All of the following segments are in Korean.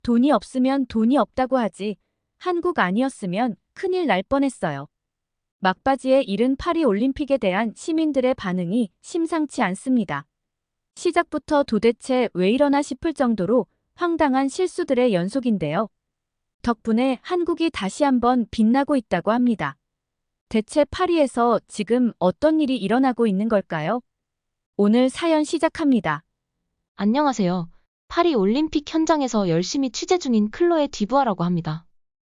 돈이 없으면 돈이 없다고 하지. 한국 아니었으면 큰일 날 뻔했어요. 막바지에 이른 파리 올림픽에 대한 시민들의 반응이 심상치 않습니다. 시작부터 도대체 왜 이러나 싶을 정도로 황당한 실수들의 연속인데요. 덕분에 한국이 다시 한번 빛나고 있다고 합니다. 대체 파리에서 지금 어떤 일이 일어나고 있는 걸까요? 오늘 사연 시작합니다. 안녕하세요. 파리 올림픽 현장에서 열심히 취재 중인 클로에 디부아라고 합니다.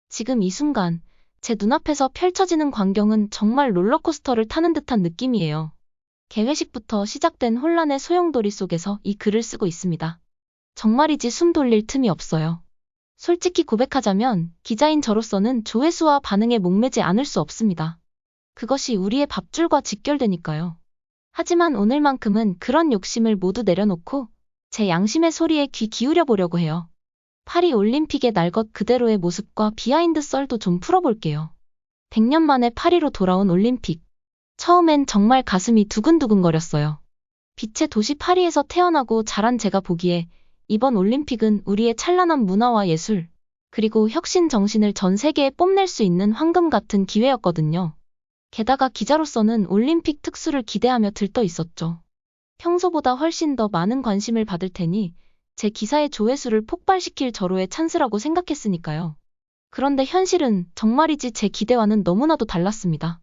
지금 이 순간 제 눈앞에서 펼쳐지는 광경은 정말 롤러코스터를 타는 듯한 느낌이에요. 개회식부터 시작된 혼란의 소용돌이 속에서 이 글을 쓰고 있습니다. 정말이지 숨 돌릴 틈이 없어요. 솔직히 고백하자면 기자인 저로서는 조회수와 반응에 목매지 않을 수 없습니다. 그것이 우리의 밥줄과 직결되니까요. 하지만 오늘만큼은 그런 욕심을 모두 내려놓고 제 양심의 소리에 귀 기울여 보려고 해요. 파리 올림픽의 날 것 그대로의 모습과 비하인드 썰도 좀 풀어볼게요. 100년 만에 파리로 돌아온 올림픽. 처음엔 정말 가슴이 두근두근거렸어요. 빛의 도시 파리에서 태어나고 자란 제가 보기에 이번 올림픽은 우리의 찬란한 문화와 예술, 그리고 혁신 정신을 전 세계에 뽐낼 수 있는 황금 같은 기회였거든요. 게다가 기자로서는 올림픽 특수를 기대하며 들떠 있었죠. 평소보다 훨씬 더 많은 관심을 받을 테니 제 기사의 조회수를 폭발시킬 저로의 찬스라고 생각했으니까요. 그런데 현실은 정말이지 제 기대와는 너무나도 달랐습니다.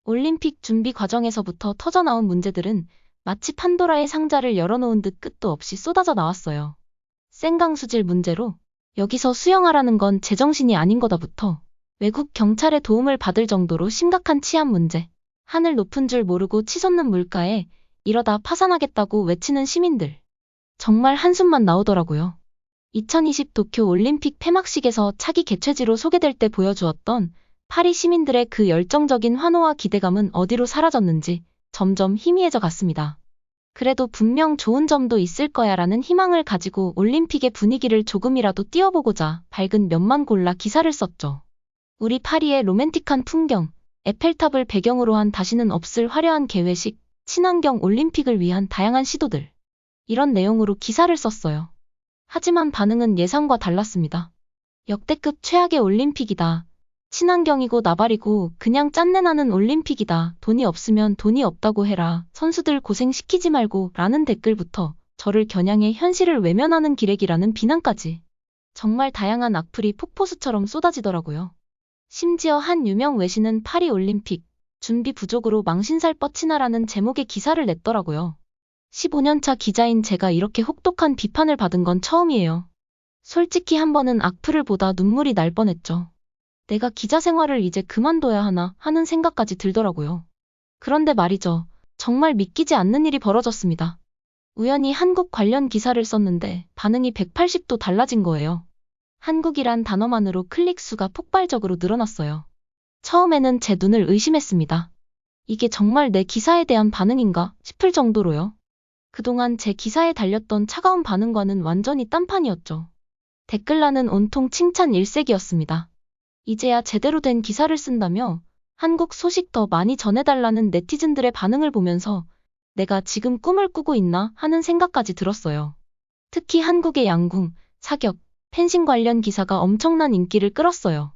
올림픽 준비 과정에서부터 터져나온 문제들은 마치 판도라의 상자를 열어놓은 듯 끝도 없이 쏟아져 나왔어요. 생강 수질 문제로 여기서 수영하라는 건 제정신이 아닌 거다부터 외국 경찰의 도움을 받을 정도로 심각한 치안 문제, 하늘 높은 줄 모르고 치솟는 물가에 이러다 파산하겠다고 외치는 시민들. 정말 한숨만 나오더라고요. 2020 도쿄 올림픽 폐막식에서 차기 개최지로 소개될 때 보여주었던 파리 시민들의 그 열정적인 환호와 기대감은 어디로 사라졌는지 점점 희미해져 갔습니다. 그래도 분명 좋은 점도 있을 거야라는 희망을 가지고 올림픽의 분위기를 조금이라도 띄워보고자 밝은 면만 골라 기사를 썼죠. 우리 파리의 로맨틱한 풍경, 에펠탑을 배경으로 한 다시는 없을 화려한 개회식, 친환경 올림픽을 위한 다양한 시도들. 이런 내용으로 기사를 썼어요. 하지만 반응은 예상과 달랐습니다. 역대급 최악의 올림픽이다. 친환경이고 나발이고 그냥 짠내나는 올림픽이다. 돈이 없으면 돈이 없다고 해라. 선수들 고생시키지 말고 라는 댓글부터 저를 겨냥해 현실을 외면하는 기레기라는 비난까지. 정말 다양한 악플이 폭포수처럼 쏟아지더라고요. 심지어 한 유명 외신은 파리 올림픽 준비 부족으로 망신살 뻗치나라는 제목의 기사를 냈더라고요. 15년차 기자인 제가 이렇게 혹독한 비판을 받은 건 처음이에요. 솔직히 한 번은 악플을 보다 눈물이 날 뻔했죠. 내가 기자 생활을 이제 그만둬야 하나 하는 생각까지 들더라고요. 그런데 말이죠. 정말 믿기지 않는 일이 벌어졌습니다. 우연히 한국 관련 기사를 썼는데 반응이 180도 달라진 거예요. 한국이란 단어만으로 클릭 수가 폭발적으로 늘어났어요. 처음에는 제 눈을 의심했습니다. 이게 정말 내 기사에 대한 반응인가 싶을 정도로요. 그동안 제 기사에 달렸던 차가운 반응과는 완전히 딴판이었죠. 댓글란은 온통 칭찬 일색이었습니다. 이제야 제대로 된 기사를 쓴다며 한국 소식 더 많이 전해달라는 네티즌들의 반응을 보면서 내가 지금 꿈을 꾸고 있나 하는 생각까지 들었어요. 특히 한국의 양궁, 사격, 펜싱 관련 기사가 엄청난 인기를 끌었어요.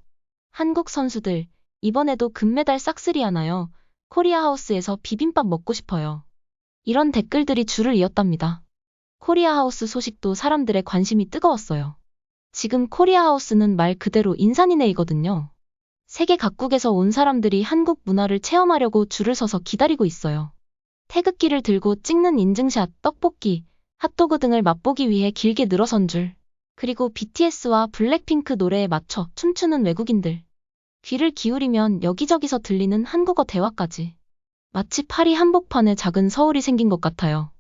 한국 선수들, 이번에도 금메달 싹쓸이 하나요? 코리아하우스에서 비빔밥 먹고 싶어요. 이런 댓글들이 줄을 이었답니다. 코리아하우스 소식도 사람들의 관심이 뜨거웠어요. 지금 코리아하우스는 말 그대로 인산인해이거든요. 세계 각국에서 온 사람들이 한국 문화를 체험하려고 줄을 서서 기다리고 있어요. 태극기를 들고 찍는 인증샷, 떡볶이, 핫도그 등을 맛보기 위해 길게 늘어선 줄. 그리고 BTS와 블랙핑크 노래에 맞춰 춤추는 외국인들. 귀를 기울이면 여기저기서 들리는 한국어 대화까지. 마치 파리 한복판에 작은 서울이 생긴 것 같아요.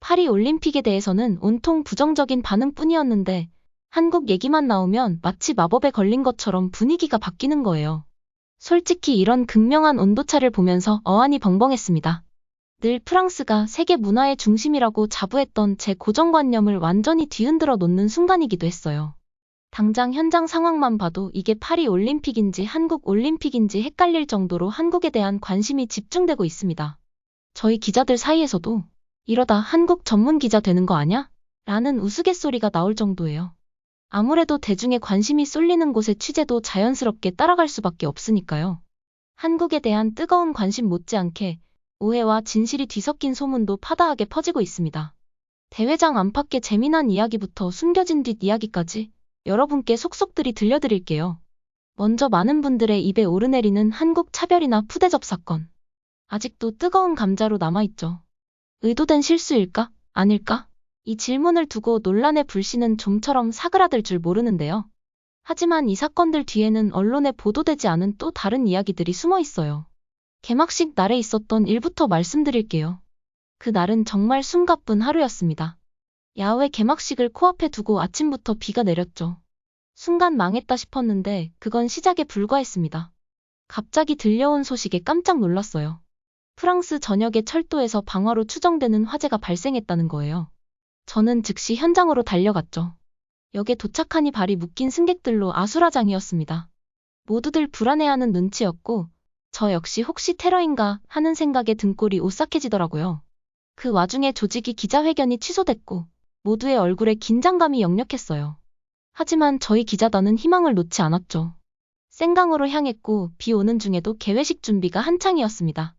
파리 올림픽에 대해서는 온통 부정적인 반응뿐이었는데 한국 얘기만 나오면 마치 마법에 걸린 것처럼 분위기가 바뀌는 거예요. 솔직히 이런 극명한 온도차를 보면서 어안이 벙벙했습니다. 늘 프랑스가 세계 문화의 중심이라고 자부했던 제 고정관념을 완전히 뒤흔들어 놓는 순간이기도 했어요. 당장 현장 상황만 봐도 이게 파리 올림픽인지 한국 올림픽인지 헷갈릴 정도로 한국에 대한 관심이 집중되고 있습니다. 저희 기자들 사이에서도 이러다 한국 전문 기자 되는 거 아냐? 라는 우스갯소리가 나올 정도예요. 아무래도 대중의 관심이 쏠리는 곳의 취재도 자연스럽게 따라갈 수밖에 없으니까요. 한국에 대한 뜨거운 관심 못지않게 오해와 진실이 뒤섞인 소문도 파다하게 퍼지고 있습니다. 대회장 안팎의 재미난 이야기부터 숨겨진 뒷이야기까지 여러분께 속속들이 들려드릴게요. 먼저 많은 분들의 입에 오르내리는 한국 차별이나 푸대접 사건. 아직도 뜨거운 감자로 남아있죠. 의도된 실수일까? 아닐까? 이 질문을 두고 논란의 불씨는 좀처럼 사그라들 줄 모르는데요. 하지만 이 사건들 뒤에는 언론에 보도되지 않은 또 다른 이야기들이 숨어 있어요. 개막식 날에 있었던 일부터 말씀드릴게요. 그 날은 정말 숨가쁜 하루였습니다. 야외 개막식을 코앞에 두고 아침부터 비가 내렸죠. 순간 망했다 싶었는데 그건 시작에 불과했습니다. 갑자기 들려온 소식에 깜짝 놀랐어요. 프랑스 전역의 철도에서 방화로 추정되는 화재가 발생했다는 거예요. 저는 즉시 현장으로 달려갔죠. 역에 도착하니 발이 묶인 승객들로 아수라장이었습니다. 모두들 불안해하는 눈치였고 저 역시 혹시 테러인가 하는 생각에 등골이 오싹해지더라고요. 그 와중에 조직이 기자회견이 취소됐고 모두의 얼굴에 긴장감이 역력했어요. 하지만 저희 기자단은 희망을 놓지 않았죠. 생강으로 향했고 비 오는 중에도 개회식 준비가 한창이었습니다.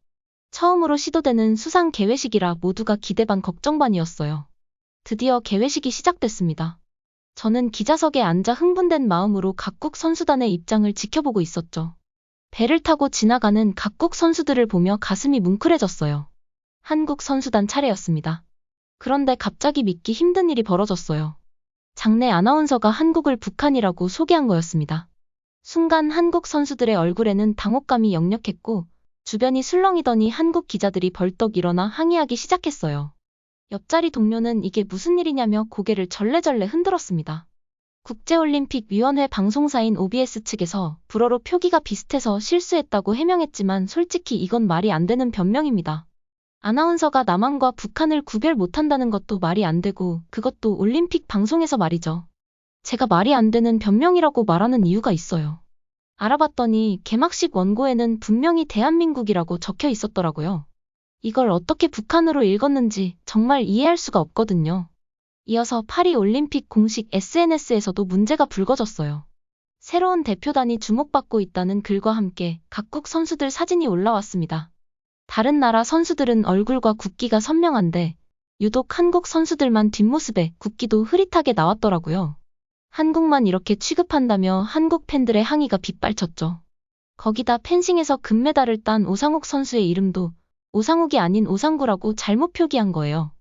처음으로 시도되는 수상 개회식이라 모두가 기대 반 걱정 반이었어요. 드디어 개회식이 시작됐습니다. 저는 기자석에 앉아 흥분된 마음으로 각국 선수단의 입장을 지켜보고 있었죠. 배를 타고 지나가는 각국 선수들을 보며 가슴이 뭉클해졌어요. 한국 선수단 차례였습니다. 그런데 갑자기 믿기 힘든 일이 벌어졌어요. 장내 아나운서가 한국을 북한이라고 소개한 거였습니다. 순간 한국 선수들의 얼굴에는 당혹감이 역력했고 주변이 술렁이더니 한국 기자들이 벌떡 일어나 항의하기 시작했어요. 옆자리 동료는 이게 무슨 일이냐며 고개를 절레절레 흔들었습니다. 국제올림픽위원회 방송사인 OBS 측에서 불어로 표기가 비슷해서 실수했다고 해명했지만 솔직히 이건 말이 안 되는 변명입니다. 아나운서가 남한과 북한을 구별 못한다는 것도 말이 안 되고 그것도 올림픽 방송에서 말이죠. 제가 말이 안 되는 변명이라고 말하는 이유가 있어요. 알아봤더니 개막식 원고에는 분명히 대한민국이라고 적혀 있었더라고요. 이걸 어떻게 북한으로 읽었는지 정말 이해할 수가 없거든요. 이어서 파리 올림픽 공식 SNS에서도 문제가 불거졌어요. 새로운 대표단이 주목받고 있다는 글과 함께 각국 선수들 사진이 올라왔습니다. 다른 나라 선수들은 얼굴과 국기가 선명한데 유독 한국 선수들만 뒷모습에 국기도 흐릿하게 나왔더라고요. 한국만 이렇게 취급한다며 한국 팬들의 항의가 빗발쳤죠. 거기다 펜싱에서 금메달을 딴 오상욱 선수의 이름도 오상욱이 아닌 오상구라고 잘못 표기한 거예요.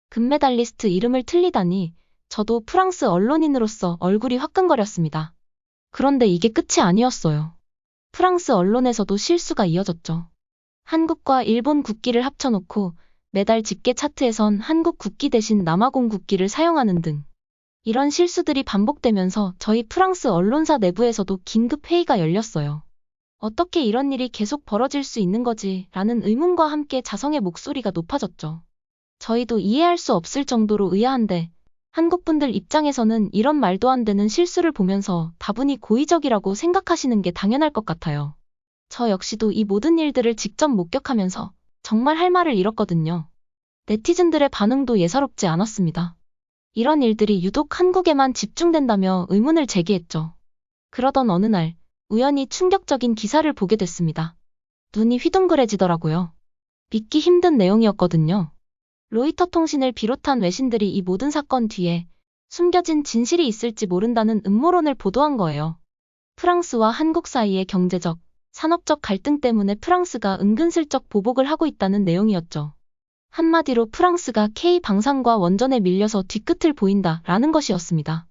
금메달리스트 이름을 틀리다니 저도 프랑스 언론인으로서 얼굴이 화끈거렸습니다. 그런데 이게 끝이 아니었어요. 프랑스 언론에서도 실수가 이어졌죠. 한국과 일본 국기를 합쳐놓고 메달 집계 차트에선 한국 국기 대신 남아공 국기를 사용하는 등 이런 실수들이 반복되면서 저희 프랑스 언론사 내부에서도 긴급 회의가 열렸어요. 어떻게 이런 일이 계속 벌어질 수 있는 거지? 라는 의문과 함께 자성의 목소리가 높아졌죠. 저희도 이해할 수 없을 정도로 의아한데 한국분들 입장에서는 이런 말도 안 되는 실수를 보면서 다분히 고의적이라고 생각하시는 게 당연할 것 같아요. 저 역시도 이 모든 일들을 직접 목격하면서 정말 할 말을 잃었거든요. 네티즌들의 반응도 예사롭지 않았습니다. 이런 일들이 유독 한국에만 집중된다며 의문을 제기했죠. 그러던 어느 날 우연히 충격적인 기사를 보게 됐습니다. 눈이 휘둥그레지더라고요. 믿기 힘든 내용이었거든요. 로이터 통신을 비롯한 외신들이 이 모든 사건 뒤에 숨겨진 진실이 있을지 모른다는 음모론을 보도한 거예요. 프랑스와 한국 사이의 경제적, 산업적 갈등 때문에 프랑스가 은근슬쩍 보복을 하고 있다는 내용이었죠. 한마디로 프랑스가 K방산과 원전에 밀려서 뒤끝을 보인다라는 것이었습니다.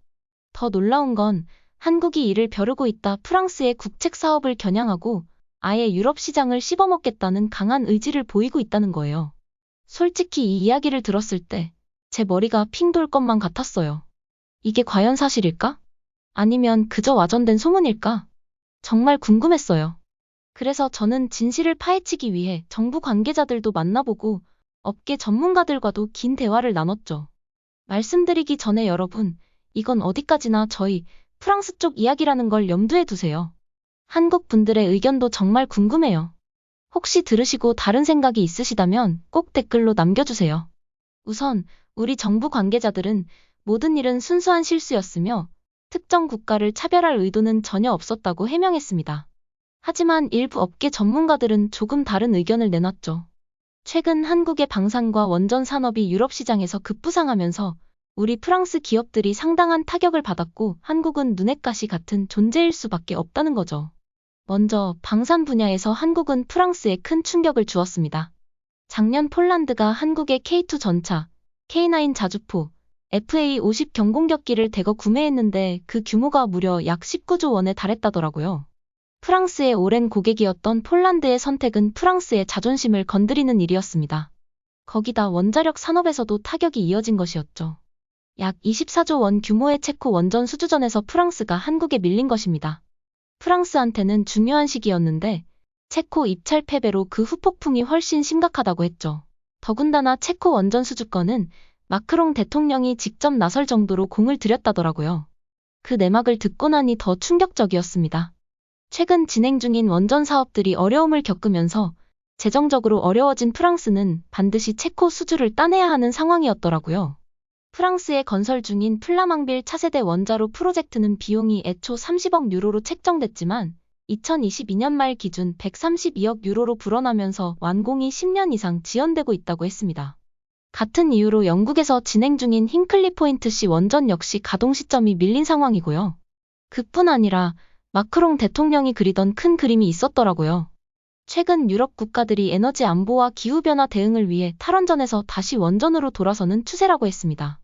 더 놀라운 건 한국이 이를 벼르고 있다 프랑스의 국책 사업을 겨냥하고 아예 유럽 시장을 씹어먹겠다는 강한 의지를 보이고 있다는 거예요. 솔직히 이 이야기를 들었을 때 제 머리가 핑 돌 것만 같았어요. 이게 과연 사실일까? 아니면 그저 와전된 소문일까? 정말 궁금했어요. 그래서 저는 진실을 파헤치기 위해 정부 관계자들도 만나보고 업계 전문가들과도 긴 대화를 나눴죠. 말씀드리기 전에 여러분, 이건 어디까지나 저희 프랑스 쪽 이야기라는 걸 염두에 두세요. 한국 분들의 의견도 정말 궁금해요. 혹시 들으시고 다른 생각이 있으시다면 꼭 댓글로 남겨주세요. 우선 우리 정부 관계자들은 모든 일은 순수한 실수였으며 특정 국가를 차별할 의도는 전혀 없었다고 해명했습니다. 하지만 일부 업계 전문가들은 조금 다른 의견을 내놨죠. 최근 한국의 방산과 원전 산업이 유럽 시장에서 급부상하면서 우리 프랑스 기업들이 상당한 타격을 받았고 한국은 눈엣가시 같은 존재일 수밖에 없다는 거죠. 먼저 방산 분야에서 한국은 프랑스에 큰 충격을 주었습니다. 작년 폴란드가 한국의 K2 전차, K9 자주포, FA50 경공격기를 대거 구매했는데 그 규모가 무려 약 19조 원에 달했다더라고요. 프랑스의 오랜 고객이었던 폴란드의 선택은 프랑스의 자존심을 건드리는 일이었습니다. 거기다 원자력 산업에서도 타격이 이어진 것이었죠. 약 24조 원 규모의 체코 원전 수주전에서 프랑스가 한국에 밀린 것입니다. 프랑스한테는 중요한 시기였는데 체코 입찰 패배로 그 후폭풍이 훨씬 심각하다고 했죠. 더군다나 체코 원전 수주건은 마크롱 대통령이 직접 나설 정도로 공을 들였다더라고요. 그 내막을 듣고 나니 더 충격적이었습니다. 최근 진행 중인 원전 사업들이 어려움을 겪으면서 재정적으로 어려워진 프랑스는 반드시 체코 수주를 따내야 하는 상황이었더라고요. 프랑스에 건설 중인 플라망빌 차세대 원자로 프로젝트는 비용이 애초 30억 유로로 책정됐지만 2022년 말 기준 132억 유로로 불어나면서 완공이 10년 이상 지연되고 있다고 했습니다. 같은 이유로 영국에서 진행 중인 힌클리 포인트C 원전 역시 가동 시점이 밀린 상황이고요. 그뿐 아니라 마크롱 대통령이 그리던 큰 그림이 있었더라고요. 최근 유럽 국가들이 에너지 안보와 기후변화 대응을 위해 탈원전에서 다시 원전으로 돌아서는 추세라고 했습니다.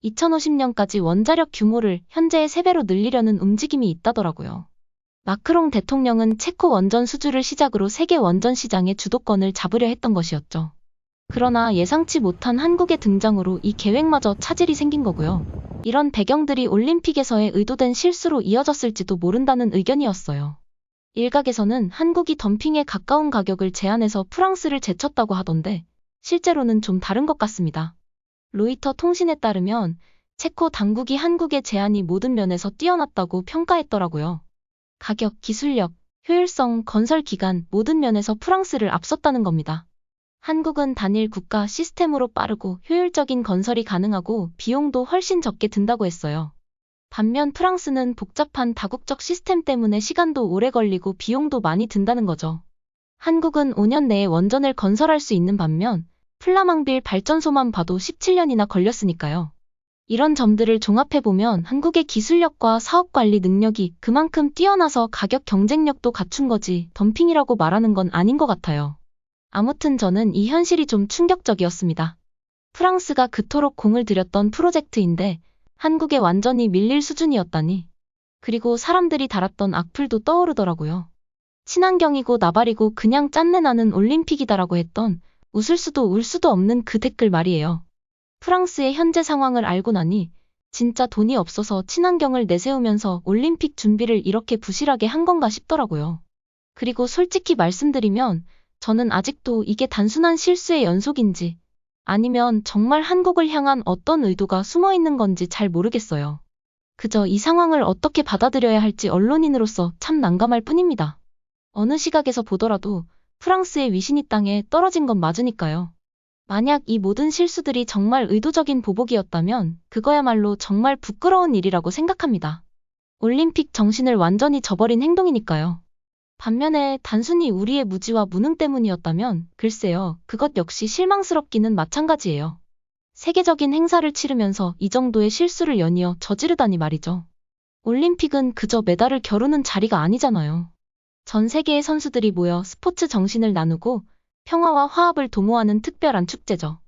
2050년까지 원자력 규모를 현재의 3배로 늘리려는 움직임이 있다더라고요. 마크롱 대통령은 체코 원전 수주를 시작으로 세계 원전 시장의 주도권을 잡으려 했던 것이었죠. 그러나 예상치 못한 한국의 등장으로 이 계획마저 차질이 생긴 거고요. 이런 배경들이 올림픽에서의 의도된 실수로 이어졌을지도 모른다는 의견이었어요. 일각에서는 한국이 덤핑에 가까운 가격을 제안해서 프랑스를 제쳤다고 하던데 실제로는 좀 다른 것 같습니다. 로이터 통신에 따르면 체코 당국이 한국의 제안이 모든 면에서 뛰어났다고 평가했더라고요. 가격, 기술력, 효율성, 건설 기간 모든 면에서 프랑스를 앞섰다는 겁니다. 한국은 단일 국가 시스템으로 빠르고 효율적인 건설이 가능하고 비용도 훨씬 적게 든다고 했어요. 반면 프랑스는 복잡한 다국적 시스템 때문에 시간도 오래 걸리고 비용도 많이 든다는 거죠. 한국은 5년 내에 원전을 건설할 수 있는 반면 플라망빌 발전소만 봐도 17년이나 걸렸으니까요. 이런 점들을 종합해보면 한국의 기술력과 사업관리 능력이 그만큼 뛰어나서 가격 경쟁력도 갖춘 거지 덤핑이라고 말하는 건 아닌 것 같아요. 아무튼 저는 이 현실이 좀 충격적이었습니다. 프랑스가 그토록 공을 들였던 프로젝트인데 한국에 완전히 밀릴 수준이었다니. 그리고 사람들이 달았던 악플도 떠오르더라고요. 친환경이고 나발이고 그냥 짠내 나는 올림픽이다라고 했던 웃을 수도 울 수도 없는 그 댓글 말이에요. 프랑스의 현재 상황을 알고 나니 진짜 돈이 없어서 친환경을 내세우면서 올림픽 준비를 이렇게 부실하게 한 건가 싶더라고요. 그리고 솔직히 말씀드리면 저는 아직도 이게 단순한 실수의 연속인지 아니면 정말 한국을 향한 어떤 의도가 숨어 있는 건지 잘 모르겠어요. 그저 이 상황을 어떻게 받아들여야 할지 언론인으로서 참 난감할 뿐입니다. 어느 시각에서 보더라도 프랑스의 위신이 땅에 떨어진 건 맞으니까요. 만약 이 모든 실수들이 정말 의도적인 보복이었다면 그거야말로 정말 부끄러운 일이라고 생각합니다. 올림픽 정신을 완전히 저버린 행동이니까요. 반면에 단순히 우리의 무지와 무능 때문이었다면 글쎄요, 그것 역시 실망스럽기는 마찬가지예요. 세계적인 행사를 치르면서 이 정도의 실수를 연이어 저지르다니 말이죠. 올림픽은 그저 메달을 겨루는 자리가 아니잖아요. 전 세계의 선수들이 모여 스포츠 정신을 나누고 평화와 화합을 도모하는 특별한 축제죠.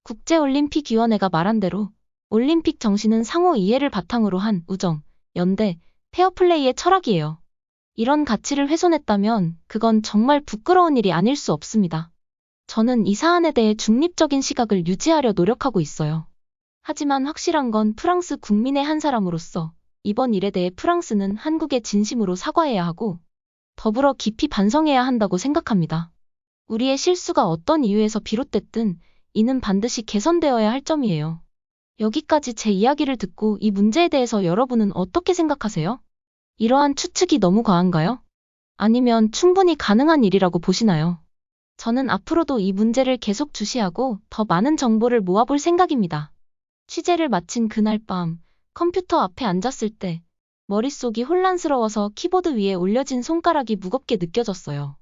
국제올림픽위원회가 말한 대로 올림픽 정신은 상호 이해를 바탕으로 한 우정, 연대, 페어플레이의 철학이에요. 이런 가치를 훼손했다면 그건 정말 부끄러운 일이 아닐 수 없습니다. 저는 이 사안에 대해 중립적인 시각을 유지하려 노력하고 있어요. 하지만 확실한 건 프랑스 국민의 한 사람으로서 이번 일에 대해 프랑스는 한국에 진심으로 사과해야 하고 더불어 깊이 반성해야 한다고 생각합니다. 우리의 실수가 어떤 이유에서 비롯됐든 이는 반드시 개선되어야 할 점이에요. 여기까지 제 이야기를 듣고 이 문제에 대해서 여러분은 어떻게 생각하세요? 이러한 추측이 너무 과한가요? 아니면 충분히 가능한 일이라고 보시나요? 저는 앞으로도 이 문제를 계속 주시하고 더 많은 정보를 모아볼 생각입니다. 취재를 마친 그날 밤 컴퓨터 앞에 앉았을 때 머릿속이 혼란스러워서 키보드 위에 올려진 손가락이 무겁게 느껴졌어요.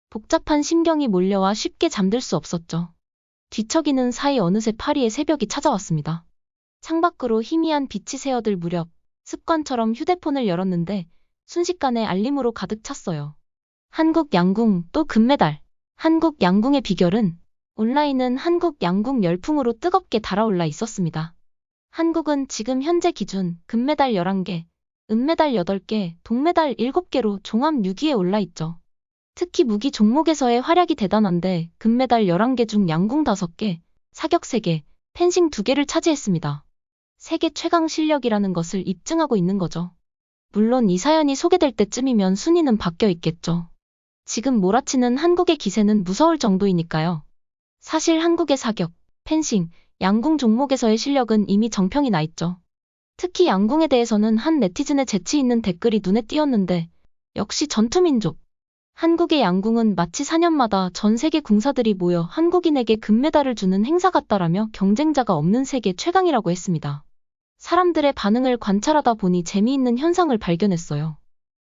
복잡한 심경이 몰려와 쉽게 잠들 수 없었죠. 뒤척이는 사이 어느새 파리의 새벽이 찾아왔습니다. 창밖으로 희미한 빛이 새어들 무렵 습관처럼 휴대폰을 열었는데 순식간에 알림으로 가득 찼어요. 한국 양궁 또 금메달. 한국 양궁의 비결은 온라인은 한국 양궁 열풍으로 뜨겁게 달아올라 있었습니다. 한국은 지금 현재 기준 금메달 11개, 은메달 8개, 동메달 7개로 종합 6위에 올라 있죠. 특히 무기 종목에서의 활약이 대단한데 금메달 11개 중 양궁 5개, 사격 3개, 펜싱 2개를 차지했습니다. 세계 최강 실력이라는 것을 입증하고 있는 거죠. 물론 이 사연이 소개될 때쯤이면 순위는 바뀌어 있겠죠. 지금 몰아치는 한국의 기세는 무서울 정도이니까요. 사실 한국의 사격, 펜싱, 양궁 종목에서의 실력은 이미 정평이 나 있죠. 특히 양궁에 대해서는 한 네티즌의 재치 있는 댓글이 눈에 띄었는데 역시 전투민족. 한국의 양궁은 마치 4년마다 전 세계 궁사들이 모여 한국인에게 금메달을 주는 행사 같다라며 경쟁자가 없는 세계 최강이라고 했습니다. 사람들의 반응을 관찰하다 보니 재미있는 현상을 발견했어요.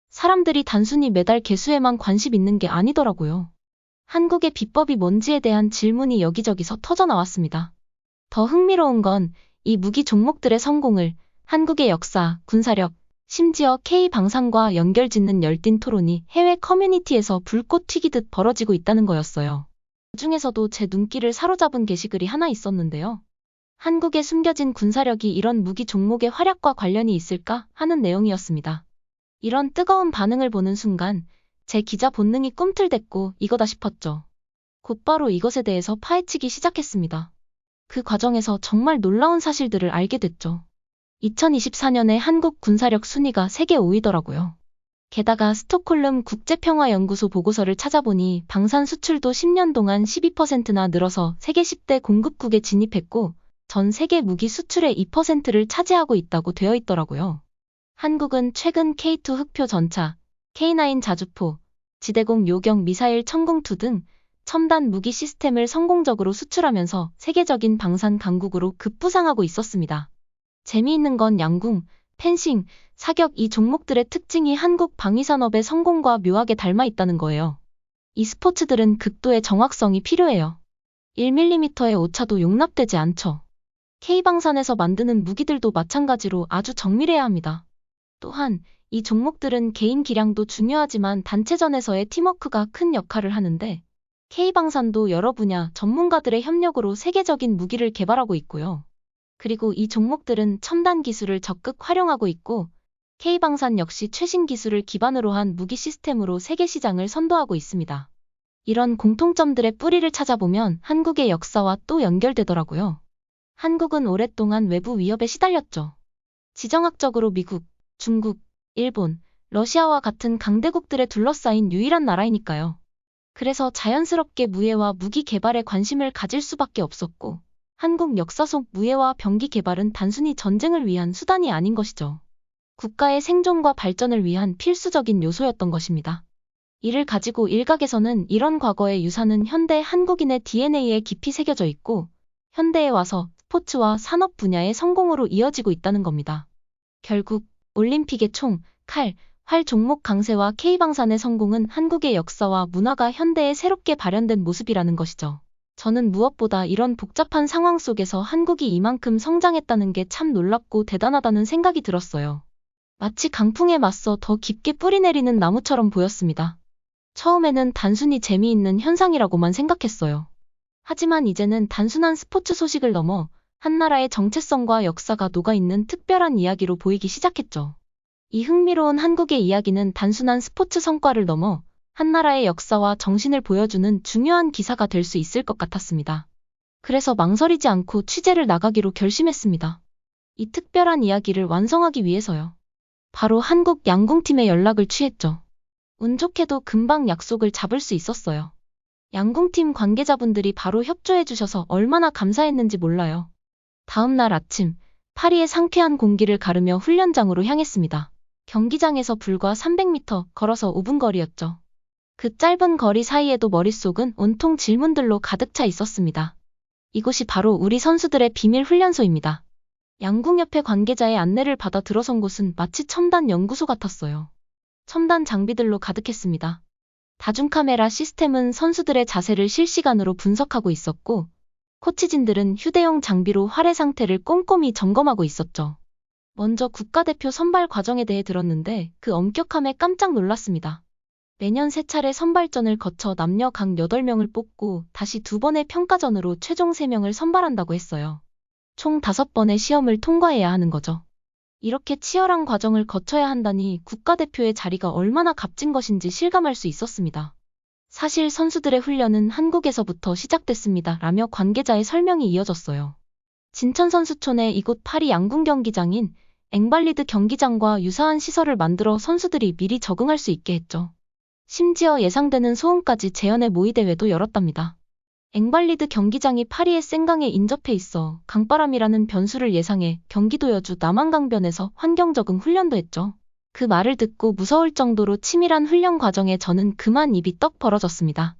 사람들이 단순히 메달 개수에만 관심 있는 게 아니더라고요. 한국의 비법이 뭔지에 대한 질문이 여기저기서 터져 나왔습니다. 더 흥미로운 건 이 무기 종목들의 성공을 한국의 역사, 군사력, 심지어 K방산과 연결짓는 열띤 토론이 해외 커뮤니티에서 불꽃 튀기듯 벌어지고 있다는 거였어요. 그중에서도 제 눈길을 사로잡은 게시글이 하나 있었는데요. 한국에 숨겨진 군사력이 이런 무기 종목의 활약과 관련이 있을까 하는 내용이었습니다. 이런 뜨거운 반응을 보는 순간 제 기자 본능이 꿈틀댔고 이거다 싶었죠. 곧바로 이것에 대해서 파헤치기 시작했습니다. 그 과정에서 정말 놀라운 사실들을 알게 됐죠. 2024년에 한국 군사력 순위가 세계 5위더라고요. 게다가 스톡홀름 국제평화연구소 보고서를 찾아보니 방산 수출도 10년 동안 12%나 늘어서 세계 10대 공급국에 진입했고 전 세계 무기 수출의 2%를 차지하고 있다고 되어 있더라고요. 한국은 최근 K2 흑표 전차, K9 자주포, 지대공 요격 미사일 천궁2 등 첨단 무기 시스템을 성공적으로 수출하면서 세계적인 방산 강국으로 급부상하고 있었습니다. 재미있는 건 양궁, 펜싱, 사격 이 종목들의 특징이 한국 방위산업의 성공과 묘하게 닮아 있다는 거예요. 이 스포츠들은 극도의 정확성이 필요해요. 1mm의 오차도 용납되지 않죠. K방산에서 만드는 무기들도 마찬가지로 아주 정밀해야 합니다. 또한 이 종목들은 개인 기량도 중요하지만 단체전에서의 팀워크가 큰 역할을 하는데 K방산도 여러 분야 전문가들의 협력으로 세계적인 무기를 개발하고 있고요. 그리고 이 종목들은 첨단 기술을 적극 활용하고 있고 K방산 역시 최신 기술을 기반으로 한 무기 시스템으로 세계 시장을 선도하고 있습니다. 이런 공통점들의 뿌리를 찾아보면 한국의 역사와 또 연결되더라고요. 한국은 오랫동안 외부 위협에 시달렸죠. 지정학적으로 미국, 중국, 일본, 러시아와 같은 강대국들에 둘러싸인 유일한 나라이니까요. 그래서 자연스럽게 무예와 무기 개발에 관심을 가질 수밖에 없었고 한국 역사 속 무예와 병기 개발은 단순히 전쟁을 위한 수단이 아닌 것이죠. 국가의 생존과 발전을 위한 필수적인 요소였던 것입니다. 이를 가지고 일각에서는 이런 과거의 유산은 현대 한국인의 DNA에 깊이 새겨져 있고 현대에 와서 스포츠와 산업 분야의 성공으로 이어지고 있다는 겁니다. 결국 올림픽의 총, 칼, 활 종목 강세와 K방산의 성공은 한국의 역사와 문화가 현대에 새롭게 발현된 모습이라는 것이죠. 저는 무엇보다 이런 복잡한 상황 속에서 한국이 이만큼 성장했다는 게 참 놀랍고 대단하다는 생각이 들었어요. 마치 강풍에 맞서 더 깊게 뿌리내리는 나무처럼 보였습니다. 처음에는 단순히 재미있는 현상이라고만 생각했어요. 하지만 이제는 단순한 스포츠 소식을 넘어 한 나라의 정체성과 역사가 녹아있는 특별한 이야기로 보이기 시작했죠. 이 흥미로운 한국의 이야기는 단순한 스포츠 성과를 넘어 한 나라의 역사와 정신을 보여주는 중요한 기사가 될 수 있을 것 같았습니다. 그래서 망설이지 않고 취재를 나가기로 결심했습니다. 이 특별한 이야기를 완성하기 위해서요. 바로 한국 양궁팀에 연락을 취했죠. 운 좋게도 금방 약속을 잡을 수 있었어요. 양궁팀 관계자분들이 바로 협조해 주셔서 얼마나 감사했는지 몰라요. 다음 날 아침, 파리의 상쾌한 공기를 가르며 훈련장으로 향했습니다. 경기장에서 불과 300m 걸어서 5분 거리였죠. 그 짧은 거리 사이에도 머릿속은 온통 질문들로 가득 차 있었습니다. 이곳이 바로 우리 선수들의 비밀 훈련소입니다. 양궁협회 관계자의 안내를 받아 들어선 곳은 마치 첨단 연구소 같았어요. 첨단 장비들로 가득했습니다. 다중카메라 시스템은 선수들의 자세를 실시간으로 분석하고 있었고, 코치진들은 휴대용 장비로 활의 상태를 꼼꼼히 점검하고 있었죠. 먼저 국가대표 선발 과정에 대해 들었는데 그 엄격함에 깜짝 놀랐습니다. 매년 3차례 선발전을 거쳐 남녀 각 8명을 뽑고 다시 2번의 평가전으로 최종 3명을 선발한다고 했어요. 총 5번의 시험을 통과해야 하는 거죠. 이렇게 치열한 과정을 거쳐야 한다니 국가대표의 자리가 얼마나 값진 것인지 실감할 수 있었습니다. 사실 선수들의 훈련은 한국에서부터 시작됐습니다. 라며 관계자의 설명이 이어졌어요. 진천선수촌의 이곳 파리 양궁 경기장인 앵발리드 경기장과 유사한 시설을 만들어 선수들이 미리 적응할 수 있게 했죠. 심지어 예상되는 소음까지 재현해 모의대회도 열었답니다. 앵발리드 경기장이 파리의 생강에 인접해 있어 강바람이라는 변수를 예상해 경기도 여주 남한강변에서 환경 적응 훈련도 했죠. 그 말을 듣고 무서울 정도로 치밀한 훈련 과정에 저는 그만 입이 떡 벌어졌습니다.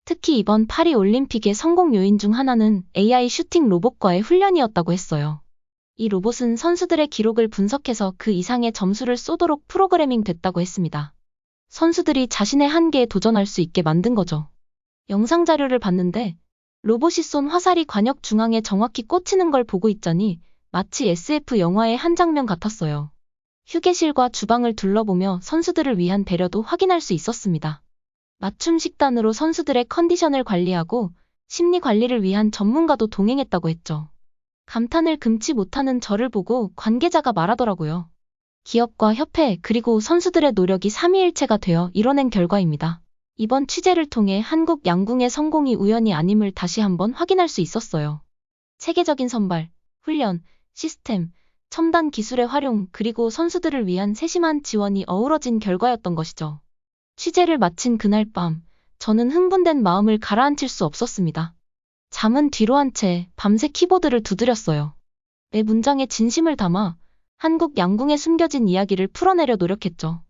특히 이번 파리 올림픽의 성공 요인 중 하나는 AI 슈팅 로봇과의 훈련이었다고 했어요. 이 로봇은 선수들의 기록을 분석해서 그 이상의 점수를 쏘도록 프로그래밍 됐다고 했습니다. 선수들이 자신의 한계에 도전할 수 있게 만든 거죠. 영상 자료를 봤는데 로봇이 쏜 화살이 관역 중앙에 정확히 꽂히는 걸 보고 있자니 마치 SF 영화의 한 장면 같았어요. 휴게실과 주방을 둘러보며 선수들을 위한 배려도 확인할 수 있었습니다. 맞춤 식단으로 선수들의 컨디션을 관리하고 심리 관리를 위한 전문가도 동행했다고 했죠. 감탄을 금치 못하는 저를 보고 관계자가 말하더라고요. 기업과 협회 그리고 선수들의 노력이 삼위일체가 되어 이뤄낸 결과입니다. 이번 취재를 통해 한국 양궁의 성공이 우연이 아님을 다시 한번 확인할 수 있었어요. 체계적인 선발, 훈련, 시스템, 첨단 기술의 활용 그리고 선수들을 위한 세심한 지원이 어우러진 결과였던 것이죠. 취재를 마친 그날 밤, 저는 흥분된 마음을 가라앉힐 수 없었습니다. 잠은 뒤로 한 채 밤새 키보드를 두드렸어요. 매 문장에 진심을 담아 한국 양궁에 숨겨진 이야기를 풀어내려 노력했죠.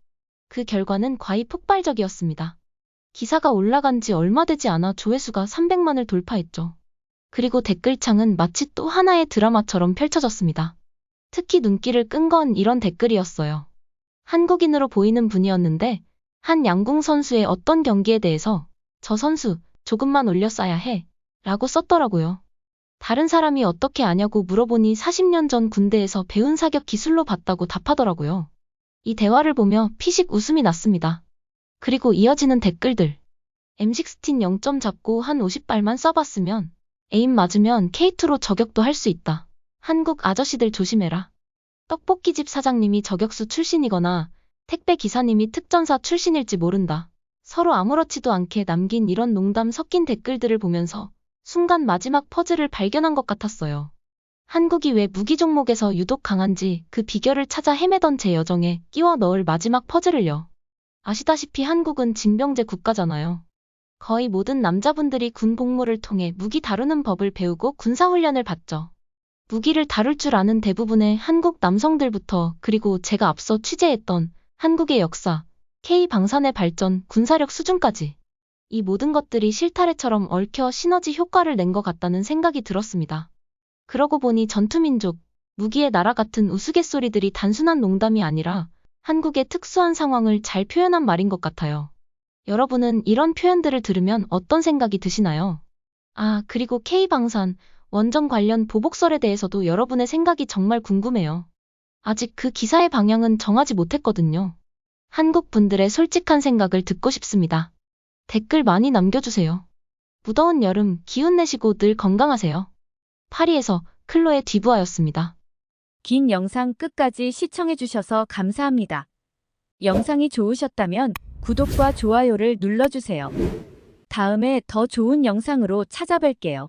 그 결과는 과히 폭발적이었습니다. 기사가 올라간 지 얼마 되지 않아 조회수가 300만을 돌파했죠. 그리고 댓글창은 마치 또 하나의 드라마처럼 펼쳐졌습니다. 특히 눈길을 끈 건 이런 댓글이었어요. 한국인으로 보이는 분이었는데 한 양궁 선수의 어떤 경기에 대해서 저 선수 조금만 올렸어야 해 라고 썼더라고요. 다른 사람이 어떻게 아냐고 물어보니 40년 전 군대에서 배운 사격 기술로 봤다고 답하더라고요. 이 대화를 보며 피식 웃음이 났습니다. 그리고 이어지는 댓글들. M16 0점 잡고 한 50발만 쏴봤으면 에임 맞으면 K2로 저격도 할 수 있다. 한국 아저씨들 조심해라. 떡볶이집 사장님이 저격수 출신이거나 택배 기사님이 특전사 출신일지 모른다. 서로 아무렇지도 않게 남긴 이런 농담 섞인 댓글들을 보면서 순간 마지막 퍼즐을 발견한 것 같았어요. 한국이 왜 무기 종목에서 유독 강한지 그 비결을 찾아 헤매던 제 여정에 끼워 넣을 마지막 퍼즐을요. 아시다시피 한국은 징병제 국가잖아요. 거의 모든 남자분들이 군 복무를 통해 무기 다루는 법을 배우고 군사훈련을 받죠. 무기를 다룰 줄 아는 대부분의 한국 남성들부터 그리고 제가 앞서 취재했던 한국의 역사, K방산의 발전, 군사력 수준까지 이 모든 것들이 실타래처럼 얽혀 시너지 효과를 낸 것 같다는 생각이 들었습니다. 그러고 보니 전투민족, 무기의 나라 같은 우스갯소리들이 단순한 농담이 아니라 한국의 특수한 상황을 잘 표현한 말인 것 같아요. 여러분은 이런 표현들을 들으면 어떤 생각이 드시나요? 아, 그리고 K방산, 원정 관련 보복설에 대해서도 여러분의 생각이 정말 궁금해요. 아직 그 기사의 방향은 정하지 못했거든요. 한국 분들의 솔직한 생각을 듣고 싶습니다. 댓글 많이 남겨주세요. 무더운 여름 기운 내시고 늘 건강하세요. 파리에서 클로에 디부아였습니다. 긴 영상 끝까지 시청해주셔서 감사합니다. 영상이 좋으셨다면 구독과 좋아요를 눌러주세요. 다음에 더 좋은 영상으로 찾아뵐게요.